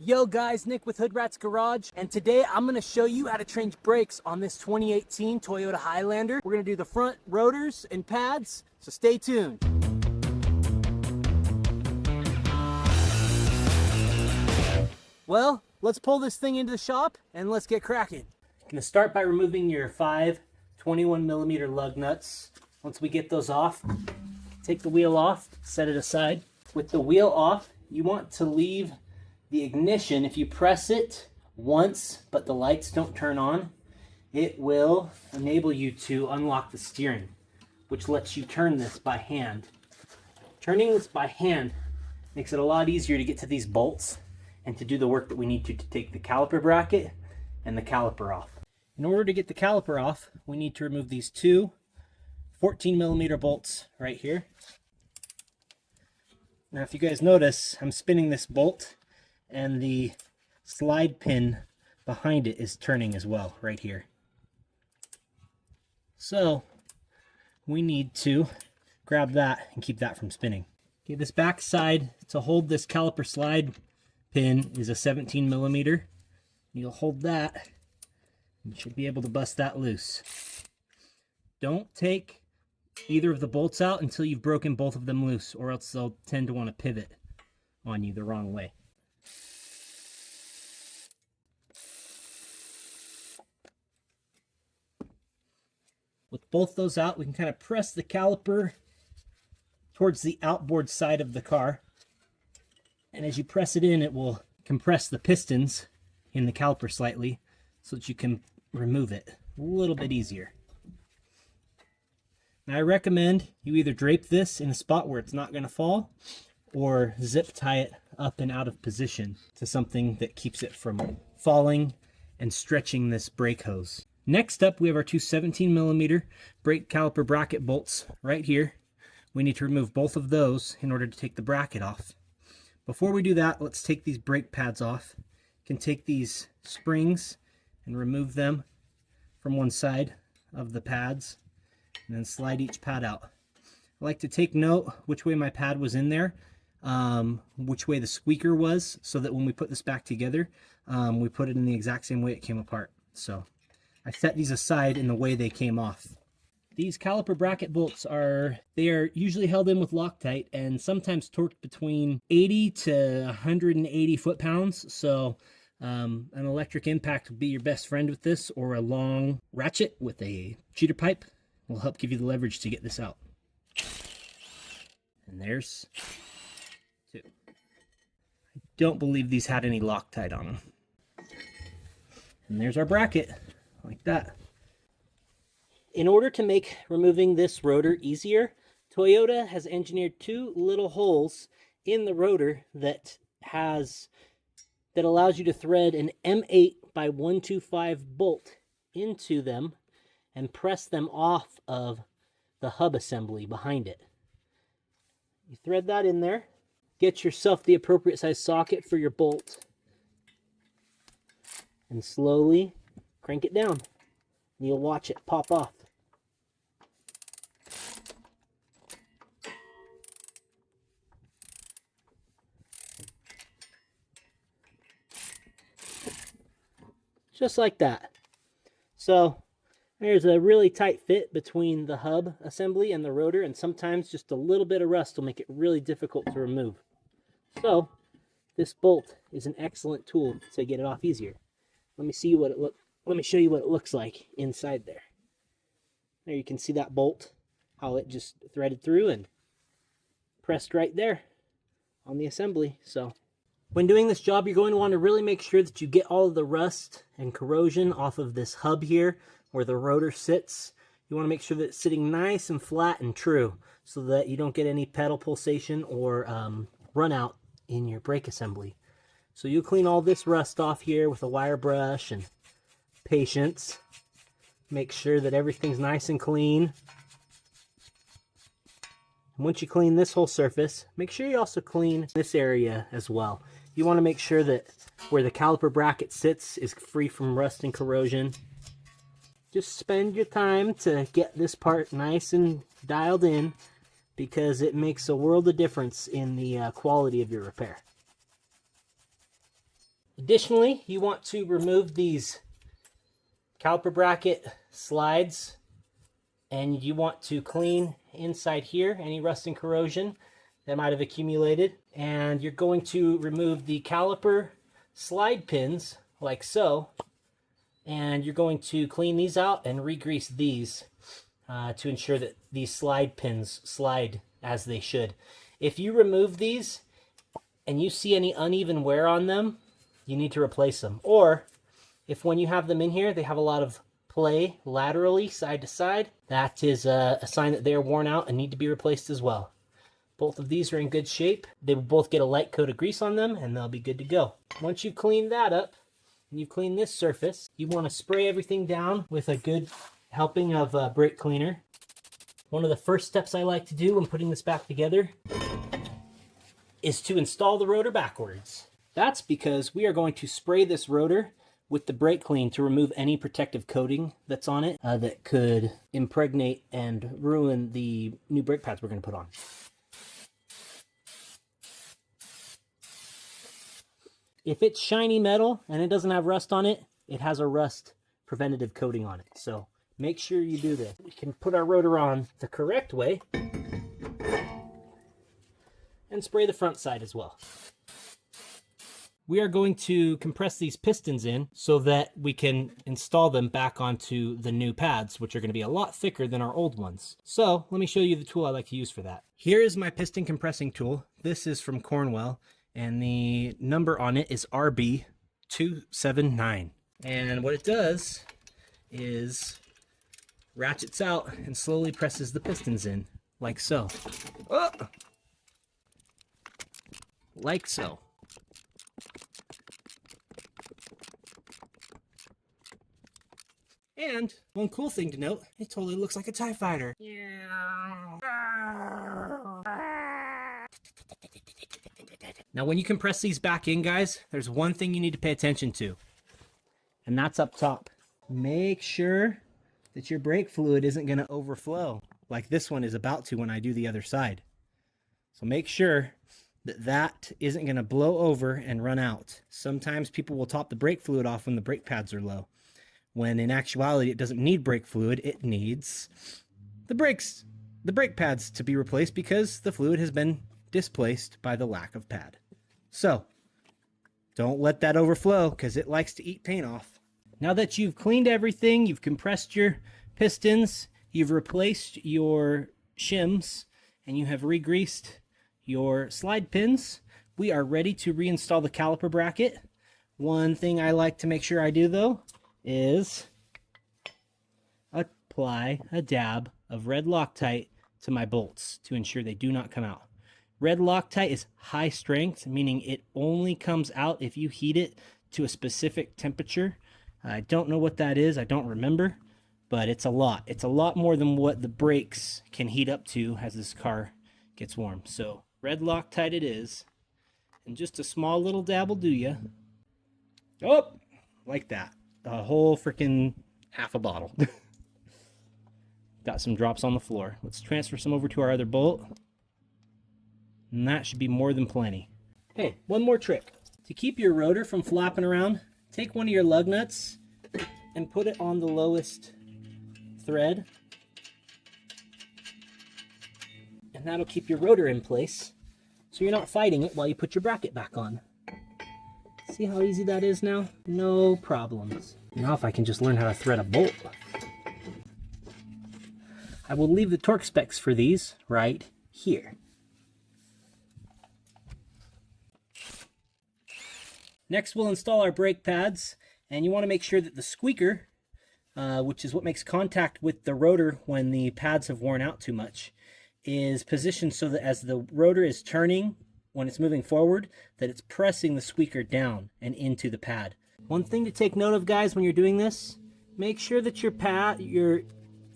Yo guys, Nick with Hood Rat's Garage, and today I'm going to show you how to change brakes on this 2018 Toyota Highlander. We're going to do the front rotors and pads, so stay tuned. Well, let's pull this thing into the shop and let's get cracking. I'm going to start by removing your 5 21mm lug nuts. Once we get those off, take the wheel off, set it aside. With the wheel off, you want to leave the ignition. If you press it once but the lights don't turn on, it will enable you to unlock the steering, which lets you turn this by hand. Turning this by hand makes it a lot easier to get to these bolts and to do the work that we need to take the caliper bracket and the caliper off. In order to get the caliper off, we need to remove these two 14mm bolts right here. Now if you guys notice, I'm spinning this bolt and the slide pin behind it is turning as well right here. So we need to grab that and keep that from spinning. Okay, this back side to hold this caliper slide pin is a 17mm. You'll hold that, you should be able to bust that loose. Don't take either of the bolts out until you've broken both of them loose, or else they'll tend to want to pivot on you the wrong way. With both those out, we can kind of press the caliper towards the outboard side of the car. And as you press it in, it will compress the pistons in the caliper slightly so that you can remove it a little bit easier. Now I recommend you either drape this in a spot where it's not going to fall, or zip tie it up and out of position to something that keeps it from falling and stretching this brake hose. Next up, we have our two 17mm brake caliper bracket bolts right here. We need to remove both of those in order to take the bracket off. Before we do that, let's take these brake pads off. You can take these springs and remove them from one side of the pads and then slide each pad out. I like to take note which way my pad was in there, which way the squeaker was, so that when we put this back together, we put it in the exact same way it came apart. So I set these aside in the way they came off. These caliper bracket bolts are usually held in with Loctite and sometimes torqued between 80 to 180 foot-pounds. So an electric impact would be your best friend with this, or a long ratchet with a cheater pipe will help give you the leverage to get this out. And there's two. I don't believe these had any Loctite on them. And there's our bracket. Like that. In order to make removing this rotor easier, Toyota has engineered two little holes in the rotor that allows you to thread an M8 by 125 bolt into them and press them off of the hub assembly behind it. You thread that in there, get yourself the appropriate size socket for your bolt, and slowly crank it down, and you'll watch it pop off. Just like that. So there's a really tight fit between the hub assembly and the rotor, and sometimes just a little bit of rust will make it really difficult to remove. So this bolt is an excellent tool to get it off easier. Let me show you what it looks like inside there. There you can see that bolt, how it just threaded through and pressed right there on the assembly. So when doing this job, you're going to want to really make sure that you get all of the rust and corrosion off of this hub here where the rotor sits. You want to make sure that it's sitting nice and flat and true so that you don't get any pedal pulsation or run out in your brake assembly. So you clean all this rust off here with a wire brush and patience. Make sure that everything's nice and clean. And once you clean this whole surface, make sure you also clean this area as well. You want to make sure that where the caliper bracket sits is free from rust and corrosion. Just spend your time to get this part nice and dialed in, because it makes a world of difference in the quality of your repair. Additionally, you want to remove these caliper bracket slides, and you want to clean inside here any rust and corrosion that might have accumulated. And you're going to remove the caliper slide pins like so, and you're going to clean these out and re-grease these to ensure that these slide pins slide as they should. If you remove these and you see any uneven wear on them, you need to replace them. Or if when you have them in here, they have a lot of play laterally, side to side, that is a sign that they are worn out and need to be replaced as well. Both of these are in good shape. They will both get a light coat of grease on them and they'll be good to go. Once you've cleaned that up and you've cleaned this surface, you want to spray everything down with a good helping of brake cleaner. One of the first steps I like to do when putting this back together is to install the rotor backwards. That's because we are going to spray this rotor with the brake clean to remove any protective coating that's on it that could impregnate and ruin the new brake pads we're going to put on. If it's shiny metal and it doesn't have rust on it, it has a rust preventative coating on it. So make sure you do this. We can put our rotor on the correct way and spray the front side as well. We are going to compress these pistons in so that we can install them back onto the new pads, which are going to be a lot thicker than our old ones. So let me show you the tool I like to use for that. Here is my piston compressing tool. This is from Cornwell, and the number on it is RB279. And what it does is ratchets out and slowly presses the pistons in, like so. Oh! Like so. And one cool thing to note, it totally looks like a TIE fighter. Now when you compress these back in, guys, there's one thing you need to pay attention to, and that's up top. Make sure that your brake fluid isn't going to overflow like this one is about to when I do the other side. So make sure that that isn't going to blow over and run out. Sometimes people will top the brake fluid off when the brake pads are low, when in actuality it doesn't need brake fluid, it needs the brake pads to be replaced because the fluid has been displaced by the lack of pad. So don't let that overflow because it likes to eat paint off. Now that you've cleaned everything, you've compressed your pistons, you've replaced your shims, and you have re-greased your slide pins, we are ready to reinstall the caliper bracket. One thing I like to make sure I do though is apply a dab of red Loctite to my bolts to ensure they do not come out. Red Loctite is high strength, meaning it only comes out if you heat it to a specific temperature. I don't know what that is, I don't remember, but it's a lot. It's a lot more than what the brakes can heat up to as this car gets warm. So red Loctite it is, and just a small little dab will do ya. Oh, like that. A whole freaking half a bottle. Got some drops on the floor. Let's transfer some over to our other bolt. And that should be more than plenty. Hey, one more trick. To keep your rotor from flapping around, take one of your lug nuts and put it on the lowest thread. And that'll keep your rotor in place so you're not fighting it while you put your bracket back on. See how easy that is now? No problems. Now if I can just learn how to thread a bolt. I will leave the torque specs for these right here. Next we'll install our brake pads, and you want to make sure that the squeaker, which is what makes contact with the rotor when the pads have worn out too much, is positioned so that as the rotor is turning, when it's moving forward, that it's pressing the squeaker down and into the pad. One thing to take note of, guys, when you're doing this, make sure that your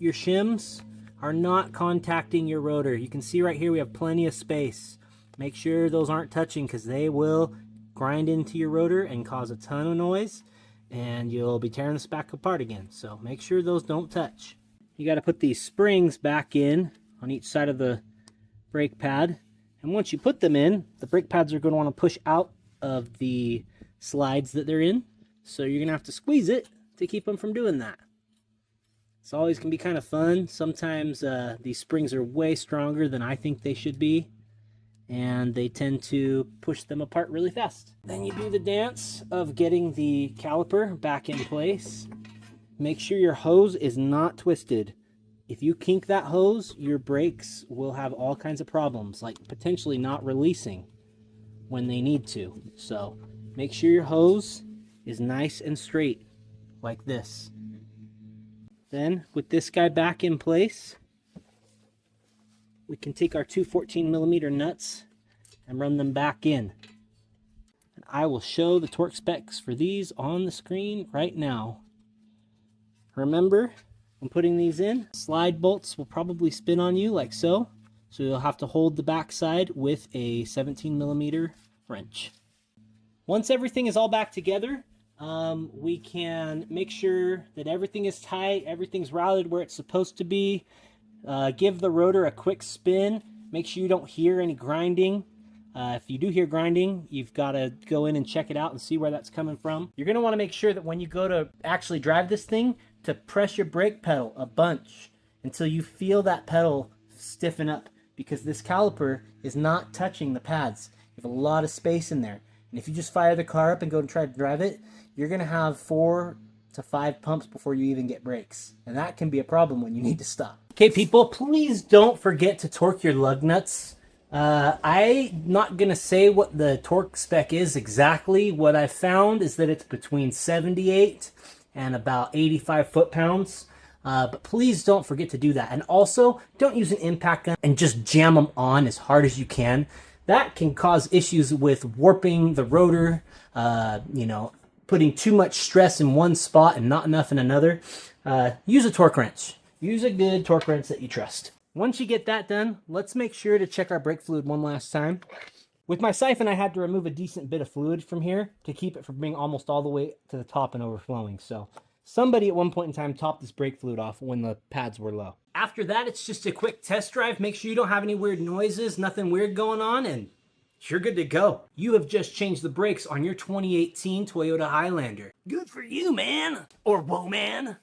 shims are not contacting your rotor. You can see right here we have plenty of space. Make sure those aren't touching because they will grind into your rotor and cause a ton of noise, and you'll be tearing this back apart again. So make sure those don't touch. You got to put these springs back in on each side of the brake pad. And once you put them in, the brake pads are going to want to push out of the slides that they're in. So you're gonna have to squeeze it to keep them from doing that. It's always can be kind of fun. Sometimes these springs are way stronger than I think they should be, and they tend to push them apart really fast. Then you do the dance of getting the caliper back in place. Make sure your hose is not twisted. If you kink that hose, your brakes will have all kinds of problems, like potentially not releasing when they need to. So make sure your hose is nice and straight like this. Then with this guy back in place, we can take our two 14mm nuts and run them back in. And I will show the torque specs for these on the screen right now. Remember, when putting these in, slide bolts will probably spin on you like so. So you'll have to hold the backside with a 17mm wrench. Once everything is all back together, we can make sure that everything is tight, everything's routed where it's supposed to be. Give the rotor a quick spin. Make sure you don't hear any grinding. If you do hear grinding, you've got to go in and check it out and see where that's coming from. You're going to want to make sure that when you go to actually drive this thing, to press your brake pedal a bunch until you feel that pedal stiffen up, because this caliper is not touching the pads. You have a lot of space in there. And if you just fire the car up and go and try to drive it, you're going to have 4 to 5 pumps before you even get brakes. And that can be a problem when you need to stop. Okay, people, please don't forget to torque your lug nuts. I'm not going to say what the torque spec is exactly. What I found is that it's between 78 and about 85 foot-pounds. But please don't forget to do that. And also, don't use an impact gun and just jam them on as hard as you can. That can cause issues with warping the rotor, putting too much stress in one spot and not enough in another. Use a torque wrench. Use a good torque wrench that you trust. Once you get that done, let's make sure to check our brake fluid one last time. With my siphon, I had to remove a decent bit of fluid from here to keep it from being almost all the way to the top and overflowing. So somebody at one point in time topped this brake fluid off when the pads were low. After that, it's just a quick test drive. Make sure you don't have any weird noises, nothing weird going on, and you're good to go. You have just changed the brakes on your 2018 Toyota Highlander. Good for you, man. Or whoa, man.